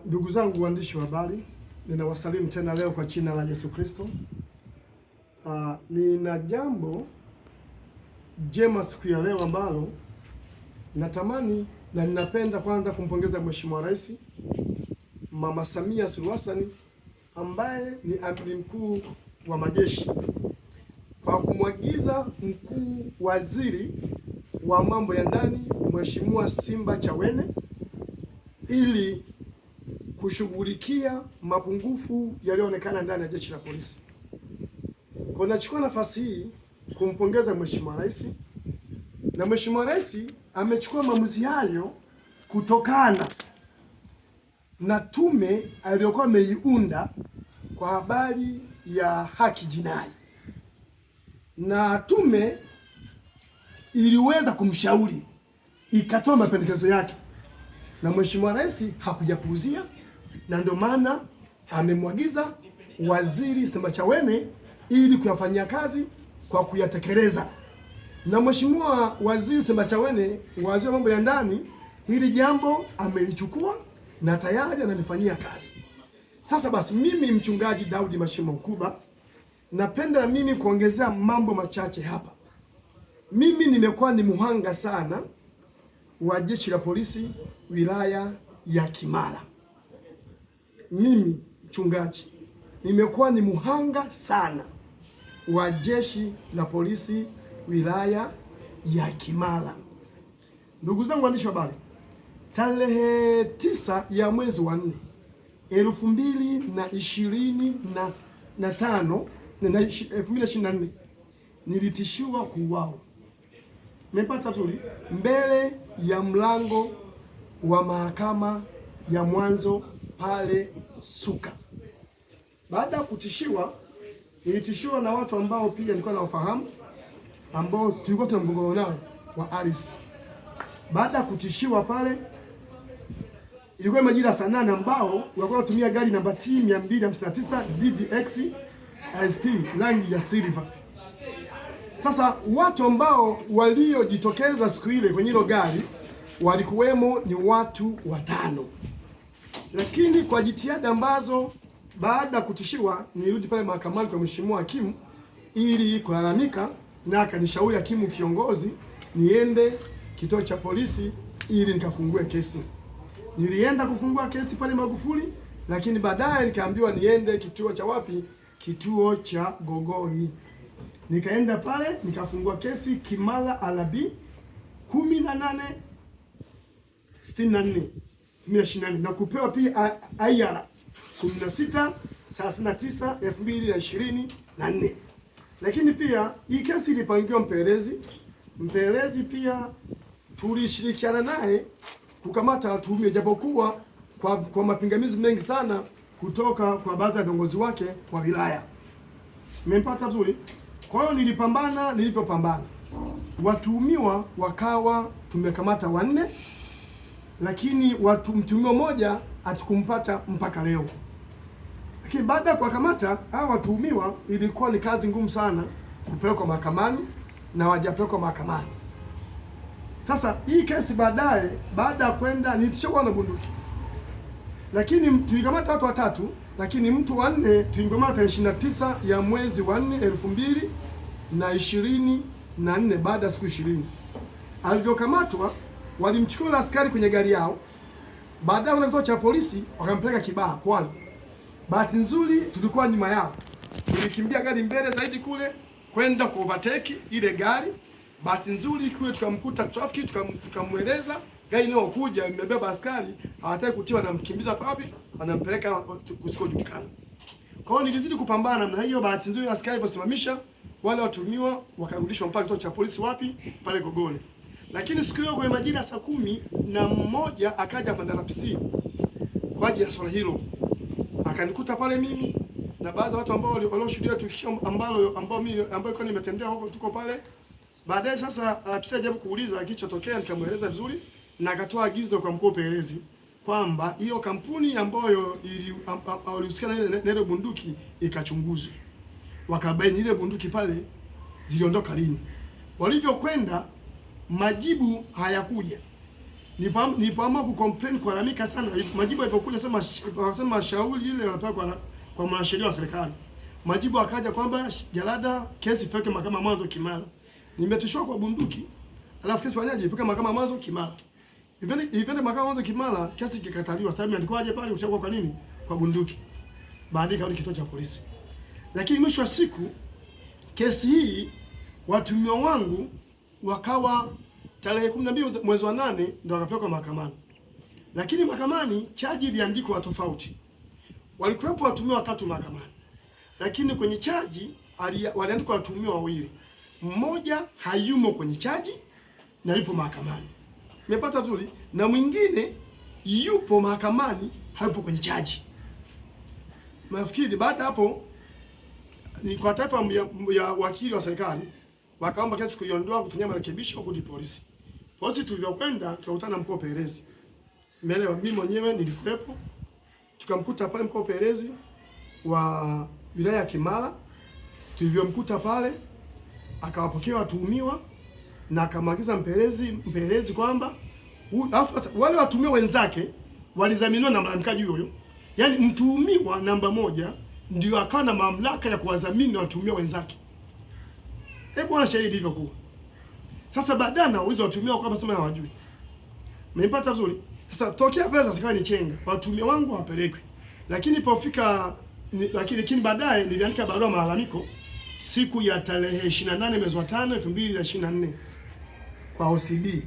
Ndugu zangu waandishi wa habari, ninawasalimu tena leo kwa jina la Yesu Kristo. Nina jambo jema siku ya leo ambalo natamani na ninapenda kwanza kumpongeza Mheshimiwa Rais Mama Samia Suluhu Hassan ambaye ni amiri mkuu wa majeshi kwa kumwagiza mkuu waziri wa mambo ya ndani Mheshimiwa Simba Chawene ili kushughulikia mapungufu yaliyoonekana ndani ya jeshi la polisi. Kwa nachukua nafasi hii kumpongeza Mheshimiwa Rais, na Mheshimiwa Rais amechukua maamuzi hayo kutokana na tume aliyokuwa ameiunda kwa habari ya haki jinai, na tume iliweza kumshauri ikatoa mapendekezo yake, na Mheshimiwa Rais hakujapuuzia, na ndio maana amemwagiza Waziri Simba Chawene ili kuyafanyia kazi kwa kuyatekeleza. Na Mheshimiwa Waziri Simba Chawene, waziri wa mambo ya ndani, hili jambo amelichukua na tayari analifanyia kazi. Sasa basi, mimi mchungaji Daudi Mashimo Mkuba napenda na mimi kuongezea mambo machache hapa. Mimi nimekuwa ni muhanga sana wa jeshi la polisi wilaya ya Kimara. Mimi mchungaji nimekuwa ni muhanga sana wa jeshi la polisi wilaya ya Kimara. Ndugu zangu waandishi wa habari, tarehe 9 ya mwezi wa 4 2024 nilitishiwa kuuawa. Nimepata tuli mbele ya mlango wa mahakama ya mwanzo pale Suka. Baada ya kutishiwa, nilitishiwa na watu ambao pia nilikuwa nawafahamu, ambao tulikuwa tuna mgogoro nao wa ardhi. Baada ya kutishiwa pale, ilikuwa majira saa 8 ambao walikuwa wanatumia gari namba T 259 DDX ST rangi ya silver. Sasa watu ambao waliojitokeza siku ile kwenye hilo gari walikuwemo ni watu 5. Lakini kwa jitihada ambazo baada ya kutishiwa nilirudi pale mahakamani kwa Mheshimiwa hakimu ili kulalamika, na akanishauri hakimu kiongozi niende kituo cha polisi ili nikafungue kesi. Nilienda kufungua kesi pale Magufuli, lakini baadaye nikaambiwa niende kituo cha wapi? Kituo cha Gogoni. Nikaenda pale nikafungua kesi Kimara Alabi 1864 na kupewa pia IR 16/39/2024. Lakini pia hii kesi ilipangiwa mpelelezi pia tulishirikiana naye kukamata watuhumiwa, japokuwa kwa mapingamizi mengi sana kutoka kwa baadhi ya viongozi wake wa wilaya. Mmempata tuli. Kwa hiyo nilivyopambana watuhumiwa wakawa tumekamata 4, lakini mtuhumiwa mmoja hatukumpata mpaka leo. Lakini baada ya kuwakamata hao watuhumiwa, ilikuwa ni kazi ngumu sana kupelekwa mahakamani na hawajapelekwa mahakamani. Sasa hii kesi baada ya kwenda nilitishiwa na bunduki, lakini tulikamata watu 3, lakini mtu wa 4 tulimkamata 29 ya mwezi wa 4 2024 baada ya siku 20. Alivyokamatwa walimchukua askari kwenye gari yao, baadaye kituo cha polisi wakampeleka Kibaha Kwani. Bahati nzuri tulikuwa nyuma yao, tulikimbia gari mbele zaidi kule kwenda ku overtake ile gari. Bahati nzuri kule tukamkuta traffic, tukamweleza gari nao kuja imebeba askari, hawataka kutiwa na mkimbiza papi, anampeleka kusikojulikana. Kwa hiyo nilizidi kupambana namna hiyo. Bahati nzuri askari waliposimamisha wale watumiwa wakarudishwa mpaka kituo cha polisi wapi? Pale Gogoni. Lakini siku hiyo kwa majira saa 11 akaja Pandara-PC kwa ajili ya swala hilo. Akanikuta pale mimi na baadhi ya watu ambao walioshuhudia tukio ambao ilikuwa nimetendea huko, tuko pale. Baadaye sasa PC ajabu kuuliza kilichotokea, nikamweleza vizuri na akatoa agizo kwa mkuu upelelezi kwamba hiyo kampuni ambayo ilihusiana na ile bunduki ikachunguzwe. Wakabaini ile bunduki pale ziliondoka lini. Walivyokwenda majibu hayakuja. Nilipoamua kucomplain kulalamika sana, majibu yalipokuja sema shauri ile yanapelekwa kwa mwanasheria wa serikali. Majibu akaja kwamba jalada kesi ifike mahakama mwanzo Kimara. Nimetishwa kwa bunduki. Alafu kesi fanyaje? Ifike mahakama mwanzo Kimara. Ivende mahakama mwanzo Kimara, kesi ikakataliwa. Sasa imeandikwaje pale ushakuwa kwa nini? Kwa bunduki. Baadaye karudi kituo cha polisi. Lakini mwisho wa siku kesi hii watuhumiwa wangu wakawa tarehe 12 mwezi wa 8 ndio wakapelekwa mahakamani. Lakini mahakamani chaji iliandikwa tofauti. Walikuwepo watuhumiwa 3 mahakamani. Lakini kwenye chaji waliandikwa watuhumiwa 2. Mmoja hayumo kwenye chaji na yupo mahakamani. Umepata vizuri? Na mwingine yupo mahakamani hayupo kwenye chaji. Nafikiri baada hapo ni kwa taarifa ya wakili wa serikali wakaomba kesi kuiondoa kufanyia marekebisho huko polisi. Polisi tulivyokwenda tukakutana mkuu wa upelelezi. Umeelewa? Mimi mwenyewe nilikuwepo. Tukamkuta pale mkuu wa upelelezi wa wilaya ya Kimara. Tulivyomkuta pale akawapokea watuhumiwa na akamwagiza mpelelezi kwamba wale watuhumiwa wenzake walizaminiwa na mlalamikaji huyo. Yaani mtuhumiwa namba 1 ndio akawa na mamlaka ya kuwadhamini watuhumiwa wenzake. Bwana shahidi hivyo kwa. Sasa baadaye na ulizo watuhumiwa kwamba sema hawajui. Mmepata vizuri? Sasa tokea pesa zikawa ni chenga. Watuhumiwa wangu hawapelekwi. Lakini lakini baadaye niliandika barua malalamiko siku ya tarehe 28 mwezi wa 5 2024 kwa OCD.